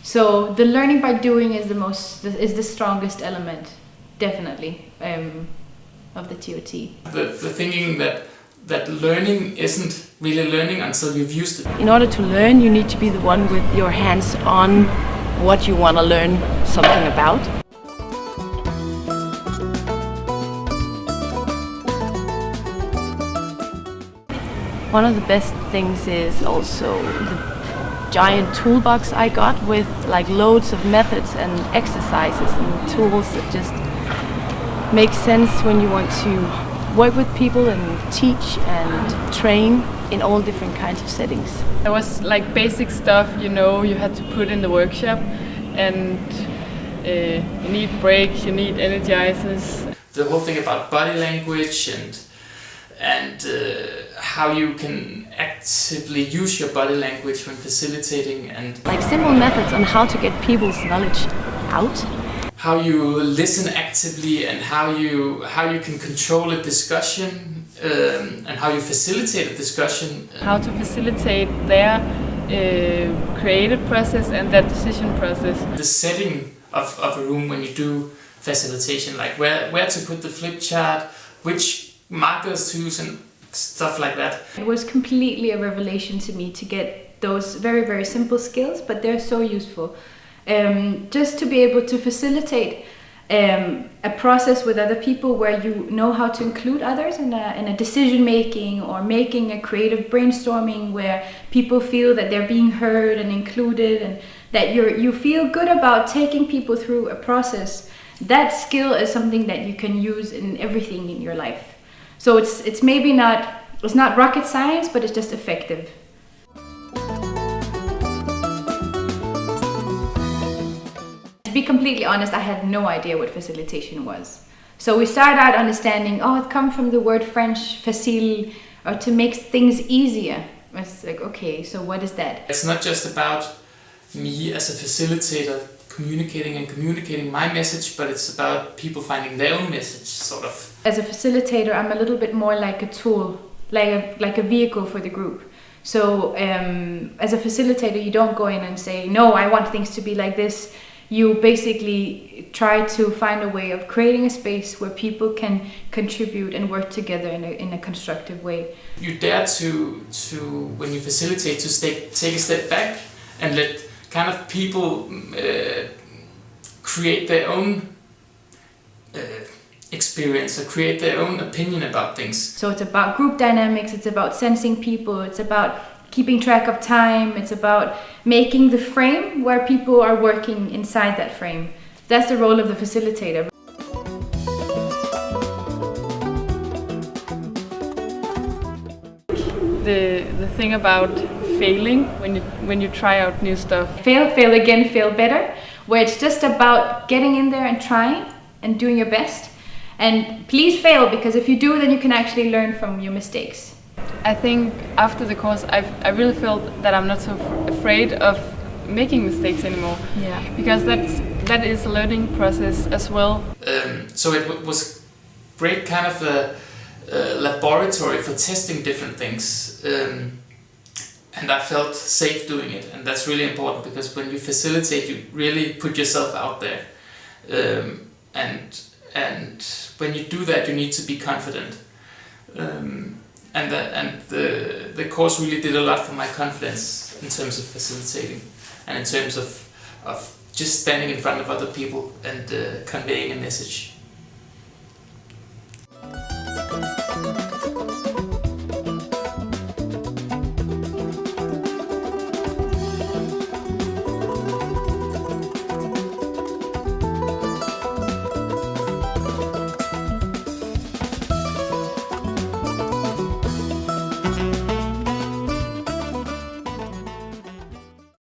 So the learning by doing is the strongest element, definitely, of the TOT. The thinking that learning isn't really learning until you've used it. In order to learn, you need to be the one with your hands on what you want to learn something about. One of the best things is also the giant toolbox I got with like loads of methods and exercises and tools that just make sense when you want to work with people and teach and train in all different kinds of settings. There was like basic stuff, you know, you had to put in the workshop, and you need breaks, you need energizers. The whole thing about body language and how you can actively use your body language when facilitating, and like simple methods on how to get people's knowledge out. How you listen actively and how you can control a discussion and how you facilitate a discussion. How to facilitate their creative process and their decision process. The setting of a room when you do facilitation, like where to put the flip chart, which markers to use and stuff like that. It was completely a revelation to me to get those very, very simple skills, but they're so useful. Just to be able to facilitate a process with other people where you know how to include others in a decision making, or making a creative brainstorming where people feel that they're being heard and included, and that you feel good about taking people through a process. That skill is something that you can use in everything in your life. So it's maybe not rocket science, but it's just effective. To be completely honest, I had no idea what facilitation was. So we started out understanding, oh, it comes from the word French facile, or to make things easier. It's like, okay, so what is that? It's not just about me as a facilitator communicating my message, but it's about people finding their own message, sort of. As a facilitator, I'm a little bit more like a tool, like a vehicle for the group. So as a facilitator, you don't go in and say, no, I want things to be like this. You basically try to find a way of creating a space where people can contribute and work together in a constructive way. You dare to when you facilitate, to take a step back and let kind of people create their own experience or create their own opinion about things. So it's about group dynamics, it's about sensing people, it's about keeping track of time, it's about making the frame where people are working inside that frame. That's the role of the facilitator. The thing about failing when you try out new stuff. Fail again, fail better, where it's just about getting in there and trying and doing your best. And please fail, because if you do, then you can actually learn from your mistakes. I think after the course, I really felt that I'm not so afraid of making mistakes anymore. Yeah. Because that is a learning process as well. So it was great kind of a laboratory for testing different things. And I felt safe doing it, and that's really important, because when you facilitate, you really put yourself out there. And when you do that, you need to be confident. And the course really did a lot for my confidence in terms of facilitating, and in terms of just standing in front of other people and conveying a message.